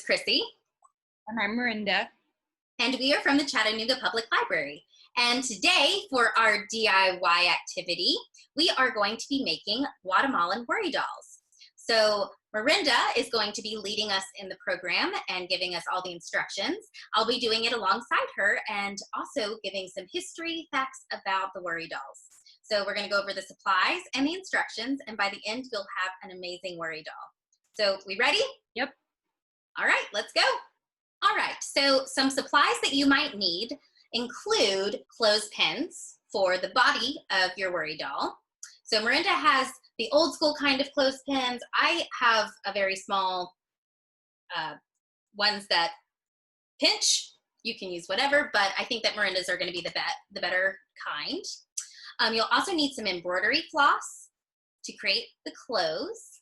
is Chrissy. And I'm Miranda. And we are from the Chattanooga Public Library. And today, for our DIY activity, we are going to be making Guatemalan worry dolls. So Miranda is going to be leading us in the program and giving us all the instructions. I'll be doing it alongside her and also giving some history facts about the worry dolls. So we're going to go over the supplies and the instructions, and by the end, you'll have an amazing worry doll. So we ready? Yep. All right, let's go. All right, so some supplies that you might need include clothespins for the body of your worry doll. So Miranda has the old school kind of clothespins. I have a very small ones that pinch. You can use whatever, but I think that Miranda's are going to be the better kind. You'll also need some embroidery floss to create the clothes.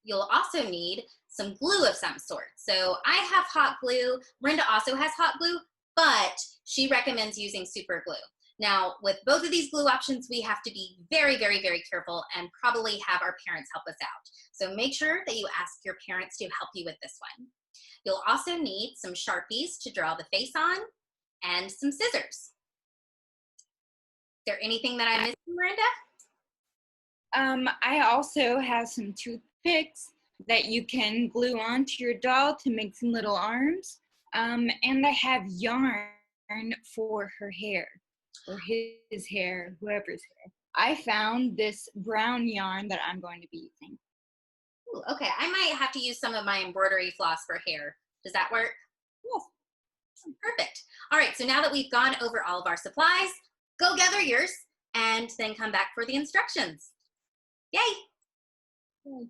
You'll also need some glue of some sort. So I have hot glue. Miranda also has hot glue, but she recommends using super glue. Now, with both of these glue options, we have to be very, very, very careful and probably have our parents help us out. So make sure that you ask your parents to help you with this one. You'll also need some Sharpies to draw the face on and some scissors. Is there anything that I missed, Miranda? I also have some toothpicks that you can glue onto your doll to make some little arms. And I have yarn for her hair, or his hair, whoever's hair. I found this brown yarn that I'm going to be using. Ooh, okay, I might have to use some of my embroidery floss for hair. Does that work? Yes. Perfect. All right, so now that we've gone over all of our supplies, go gather yours and then come back for the instructions. Yay! Yay.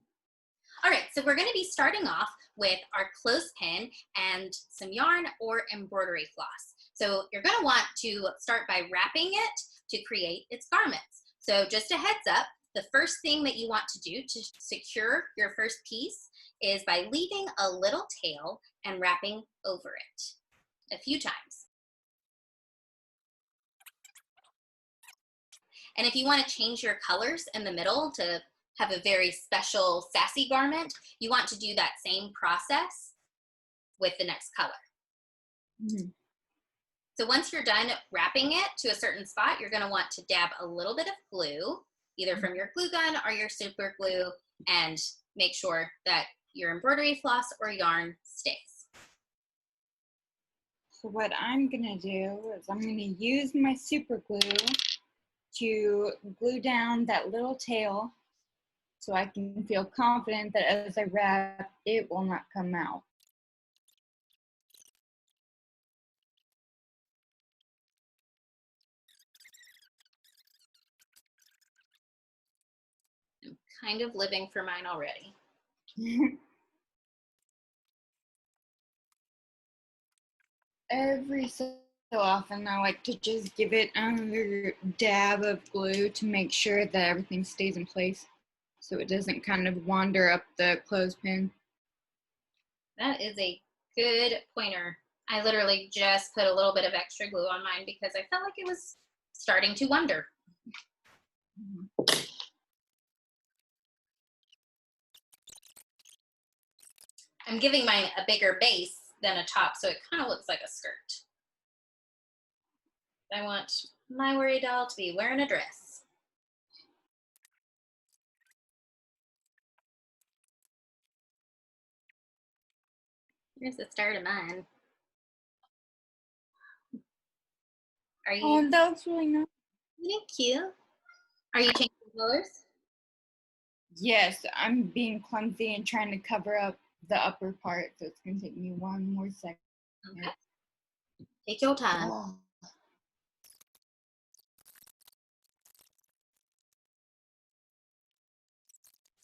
All right, so we're going to be starting off with our clothespin and some yarn or embroidery floss. So you're going to want to start by wrapping it to create its garments. So just a heads up, the first thing that you want to do to secure your first piece is by leaving a little tail and wrapping over it a few times. And if you want to change your colors in the middle to have a very special sassy garment, you want to do that same process with the next color. Mm-hmm. So once you're done wrapping it to a certain spot, you're going to want to dab a little bit of glue, either from your glue gun or your super glue, and make sure that your embroidery floss or yarn stays. So what I'm going to do is I'm going to use my super glue to glue down that little tail so I can feel confident that as I wrap, it will not come out. I'm kind of living for mine already. Every so often, I like to just give it another dab of glue to make sure that everything stays in place so it doesn't kind of wander up the clothespin. That is a good pointer. I literally just put a little bit of extra glue on mine because I felt like it was starting to wander. I'm giving mine a bigger base than a top, so it kind of looks like a skirt. I want my worry doll to be wearing a dress. Here's the start of mine. Are you? Oh, that looks really nice. Thank you. Are you changing colors? Yes, I'm being clumsy and trying to cover up the upper part, so it's going to take me one more second. Okay. Take your time. Oh.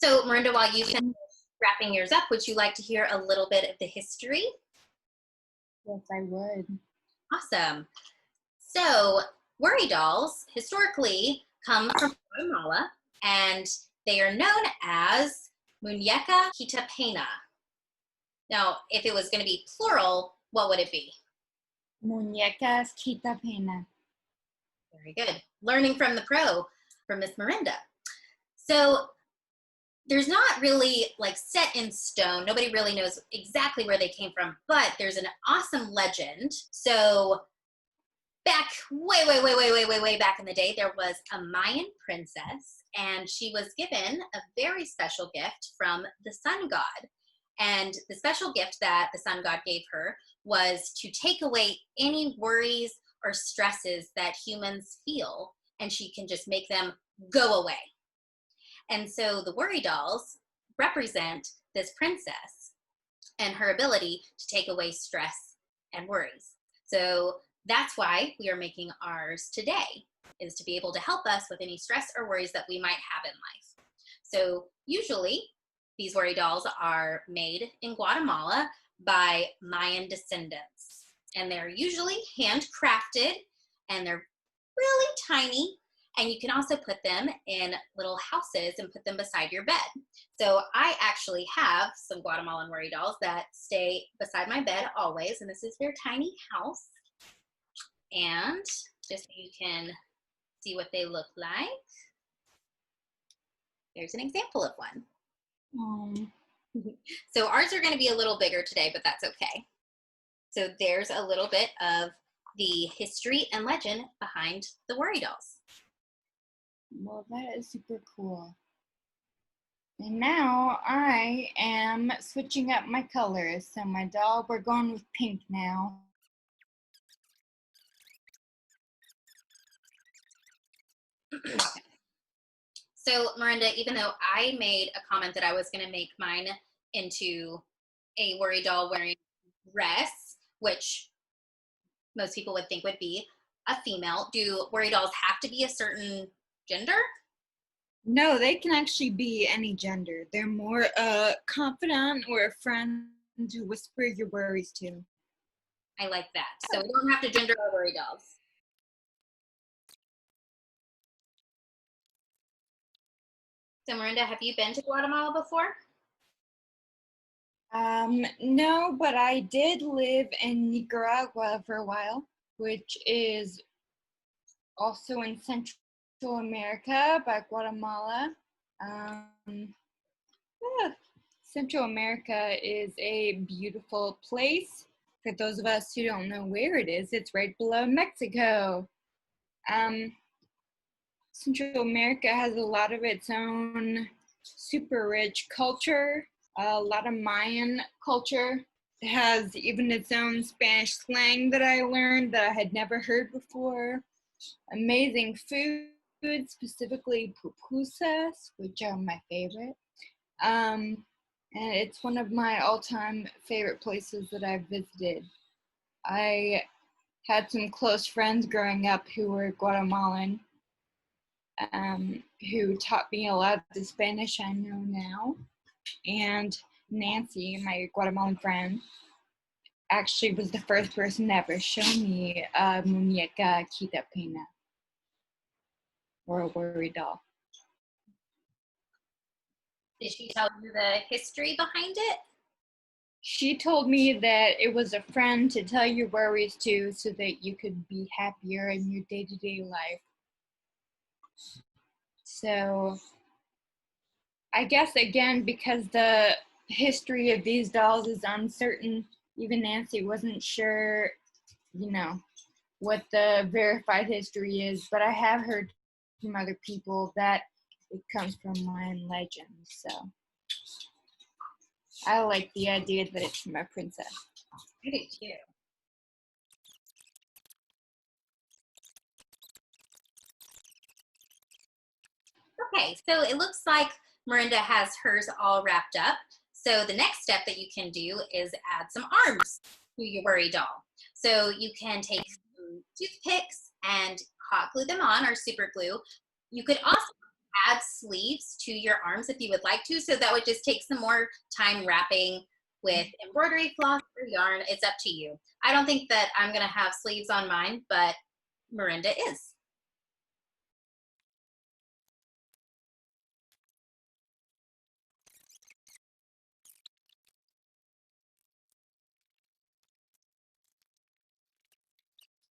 So, Miranda, while you finish wrapping yours up, would you like to hear a little bit of the history? Yes, I would. Awesome. So, worry dolls historically come from Guatemala, and they are known as muñeca quitapena. Now, if it was going to be plural, what would it be? Muñecas quitapena. Very good. Learning from the pro, from Miss Miranda. So there's not really like set in stone. Nobody really knows exactly where they came from, but there's an awesome legend. So back way back in the day, there was a Mayan princess, and she was given a very special gift from the sun god. And the special gift that the sun god gave her was to take away any worries or stresses that humans feel, and she can just make them go away. And so the worry dolls represent this princess and her ability to take away stress and worries. So that's why we are making ours today, is to be able to help us with any stress or worries that we might have in life. So usually these worry dolls are made in Guatemala by Mayan descendants, and they're usually handcrafted, and they're really tiny, and you can also put them in little houses and put them beside your bed. So I actually have some Guatemalan worry dolls that stay beside my bed always, and this is their tiny house. And just so you can see what they look like, there's an example of one. So ours are going to be a little bigger today, but that's okay. So there's a little bit of the history and legend behind the worry dolls. Well, that is super cool. And now I am switching up my colors. So my doll, we're going with pink now. So Miranda, even though I made a comment that I was going to make mine into a worry doll wearing dress, which most people would think would be a female, do worry dolls have to be a certain gender? No, they can actually be any gender. They're more a confidant or a friend to whisper your worries to. I like that. So we don't have to gender our worry dolls. So Miranda, have you been to Guatemala before? No, but I did live in Nicaragua for a while, which is also in Central America by Guatemala. Yeah, Central America is a beautiful place. For those of us who don't know where it is, it's right below Mexico. Central America has a lot of its own super rich culture, a lot of Mayan culture. It has even its own Spanish slang that I learned that I had never heard before. Amazing food, specifically pupusas, which are my favorite. And it's one of my all-time favorite places that I've visited. I had some close friends growing up who were Guatemalan, who taught me a lot of the Spanish I know now. And Nancy, my Guatemalan friend, actually was the first person to ever show me a muñeca quita pena, or a worry doll. Did she tell you the history behind it? She told me that it was a friend to tell your worries to so that you could be happier in your day-to-day life. So I guess, again, because the history of these dolls is uncertain, even Nancy wasn't sure, what the verified history is, but I have heard from other people that it comes from Mayan legends, so I like the idea that it's from a princess. I do too. Okay, so it looks like Miranda has hers all wrapped up. So the next step that you can do is add some arms to your worry doll. So you can take some toothpicks and hot glue them on, or super glue. You could also add sleeves to your arms if you would like to, so that would just take some more time wrapping with embroidery cloth or yarn. It's up to you. I don't think that I'm gonna have sleeves on mine, but Miranda is.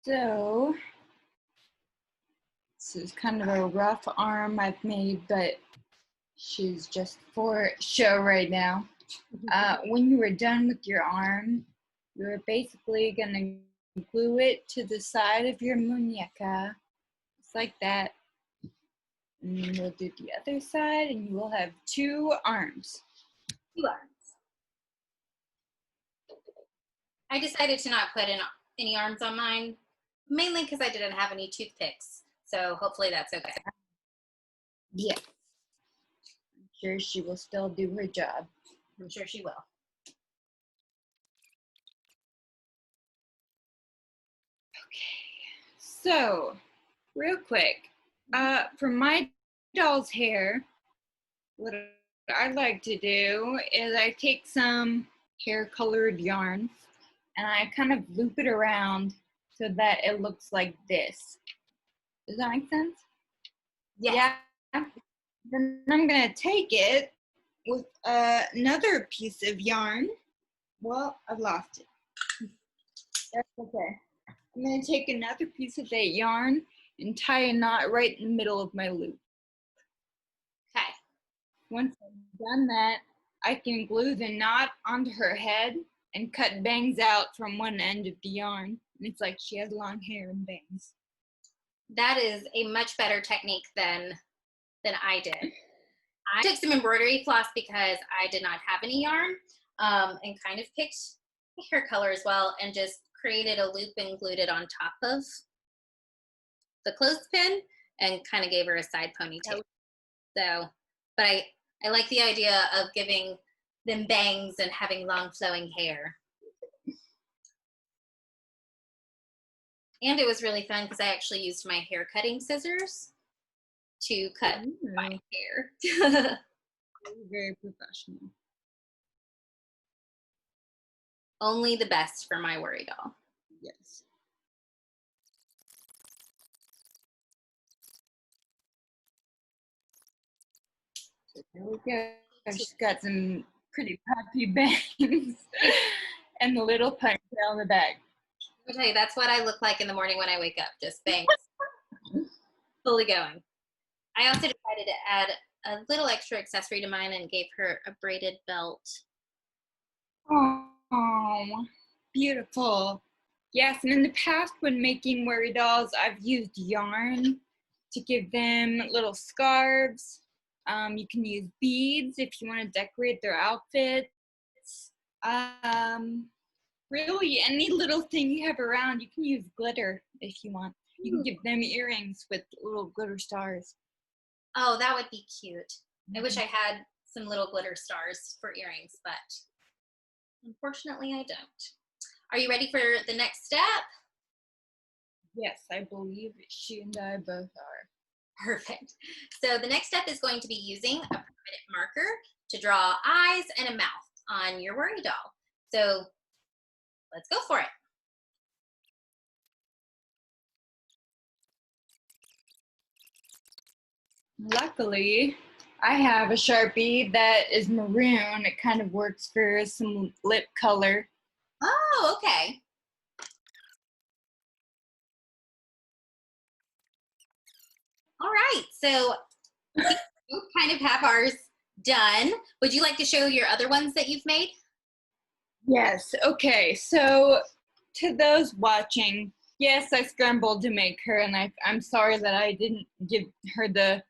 So this is kind of a rough arm I've made, but She's just for show right now. When you were done with your arm, you're basically gonna glue it to the side of your muñeca, just like that. And then we'll do the other side, and you will have 2 arms. 2 arms. I decided to not put in any arms on mine, mainly because I didn't have any toothpicks. So hopefully that's okay. Yeah. I'm sure she will still do her job. I'm sure she will. So, real quick, for my doll's hair, what I like to do is I take some hair colored yarn and I kind of loop it around so that it looks like this. Does that make sense? Yes. Yeah. Then I'm gonna take it with another piece of yarn. Well, I've lost it. That's okay. I'm gonna take another piece of that yarn and tie a knot right in the middle of my loop. Okay. Once I've done that, I can glue the knot onto her head and cut bangs out from one end of the yarn. And it's like she has long hair and bangs. That is a much better technique than I did. I took some embroidery floss because I did not have any yarn, and kind of picked a hair color as well and just created a loop and glued it on top of the clothespin and kind of gave her a side ponytail. So, but I like the idea of giving them bangs and having long flowing hair. And it was really fun because I actually used my hair cutting scissors to cut my hair. Very professional. Only the best for my worry doll. Yes. So there we go. She's got some pretty puffy bangs and the little ponytail in the back. I'll tell you, that's what I look like in the morning when I wake up, just bangs. Fully going. I also decided to add a little extra accessory to mine and gave her a braided belt. Oh, beautiful. Yes, and in the past when making worry dolls, I've used yarn to give them little scarves. You can use beads if you want to decorate their outfits. Really, any little thing you have around, you can use glitter if you want. You can give them earrings with little glitter stars. Oh, that would be cute. I wish I had some little glitter stars for earrings, but unfortunately I don't. Are you ready for the next step? Yes, I believe she and I both are. Perfect. So the next step is going to be using a permanent marker to draw eyes and a mouth on your worry doll. So let's go for it. Luckily, I have a Sharpie that is maroon. It kind of works for some lip color. Oh, okay. All right, so we kind of have ours done. Would you like to show your other ones that you've made? Yes, okay, so to those watching, yes, I scrambled to make her, and I'm sorry that I didn't give her the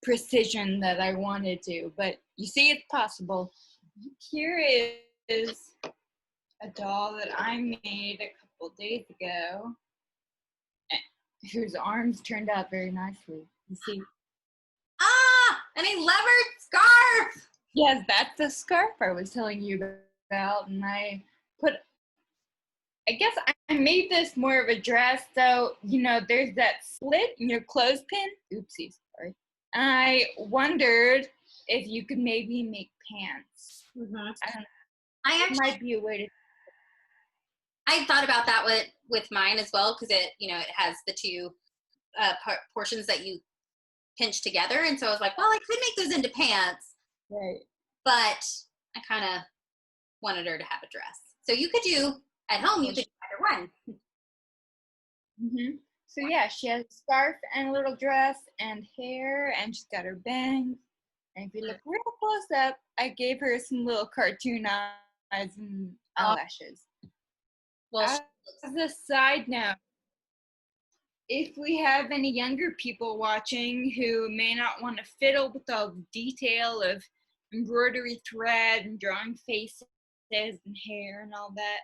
precision that I wanted to, but you see it's possible. Here is a doll that I made a couple days ago, whose arms turned out very nicely. You see? Ah, and a leopard scarf. Yes, that's the scarf I was telling you about, and I guess I made this more of a dress, so, you know, there's that slit in your clothespin. Oopsies, sorry. I wondered if you could maybe make pants. Mm-hmm. I don't know. I actually Might be a way to. I thought about that with mine as well because it has the two portions that you pinch together, and so I was like, well, I could make those into pants, Right. but I kind of wanted her to have a dress. So you could do at home. You could do either one. Mm-hmm. So yeah, she has a scarf and a little dress and hair, and she's got her bangs, And if you look real close up, I gave her some little cartoon eyes and eyelashes. Well, As a side note, if we have any younger people watching who may not want to fiddle with all the detail of embroidery thread and drawing faces and hair and all that,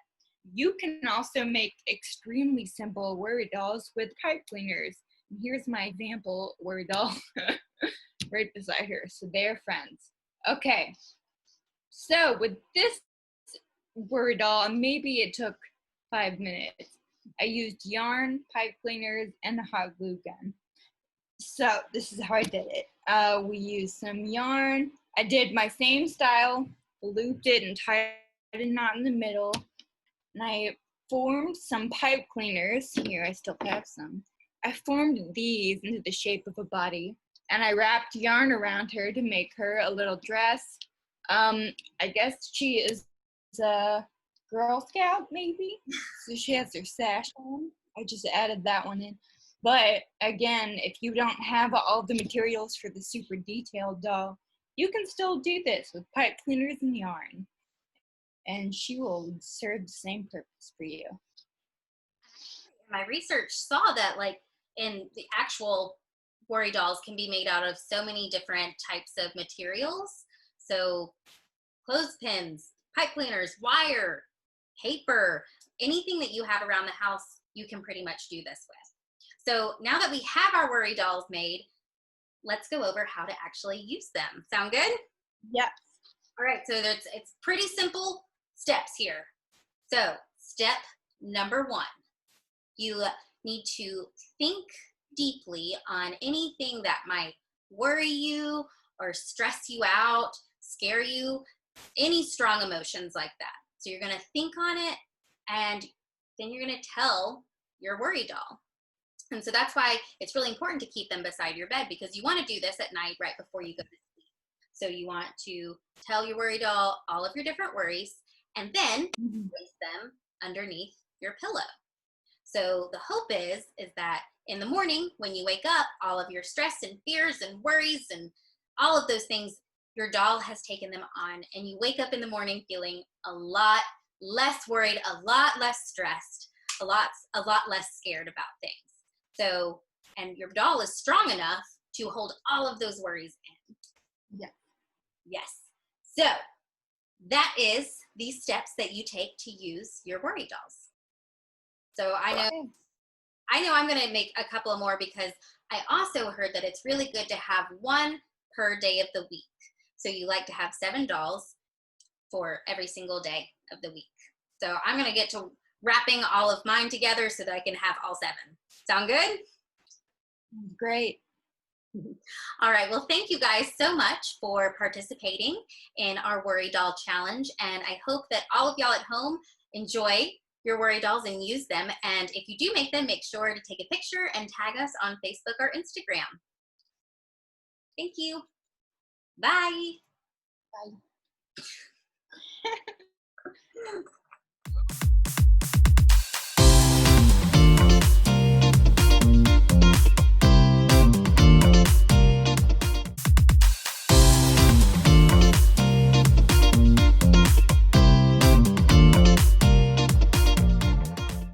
you can also make extremely simple worry dolls with pipe cleaners. And here's my example worry doll right beside her. So they're friends. Okay, so with this worry doll, maybe it took 5 minutes. I used yarn, pipe cleaners, and a hot glue gun. So this is how I did it. We used some yarn. I did my same style, looped it and tied a knot in the middle. And I formed some pipe cleaners. Here, I still have some. I formed these into the shape of a body. And I wrapped yarn around her to make her a little dress. I guess she is a Girl Scout, maybe. So she has her sash on. I just added that one in. But again, if you don't have all the materials for the super detailed doll, you can still do this with pipe cleaners and yarn. And she will serve the same purpose for you. My research saw that, like, in the actual worry dolls can be made out of so many different types of materials. So clothespins, pipe cleaners, wire, paper, anything that you have around the house, you can pretty much do this with. So now that we have our worry dolls made, let's go over how to actually use them. Sound good? Yes. All right, so it's pretty simple steps here. So step number 1, you need to think deeply on anything that might worry you or stress you out, scare you, any strong emotions like that. So you're going to think on it, and then you're going to tell your worry doll. And so that's why it's really important to keep them beside your bed, because you want to do this at night right before you go to sleep. So you want to tell your worry doll all of your different worries, and then place them underneath your pillow. So the hope is that in the morning when you wake up, all of your stress and fears and worries and all of those things, your doll has taken them on, and you wake up in the morning feeling a lot less worried, a lot less stressed, a lot less scared about things. So, and your doll is strong enough to hold all of those worries in. Yeah. Yes. So that is these steps that you take to use your worry dolls. So I know I'm going to make a couple more, because I also heard that it's really good to have one per day of the week. So you like to have 7 dolls for every single day of the week. So I'm going to get to wrapping all of mine together so that I can have all 7. Sound good? Great. All right. Well, thank you guys so much for participating in our Worry Doll Challenge. And I hope that all of y'all at home enjoy your worry dolls and use them. And if you do make them, make sure to take a picture and tag us on Facebook or Instagram. Thank you. Bye. Bye.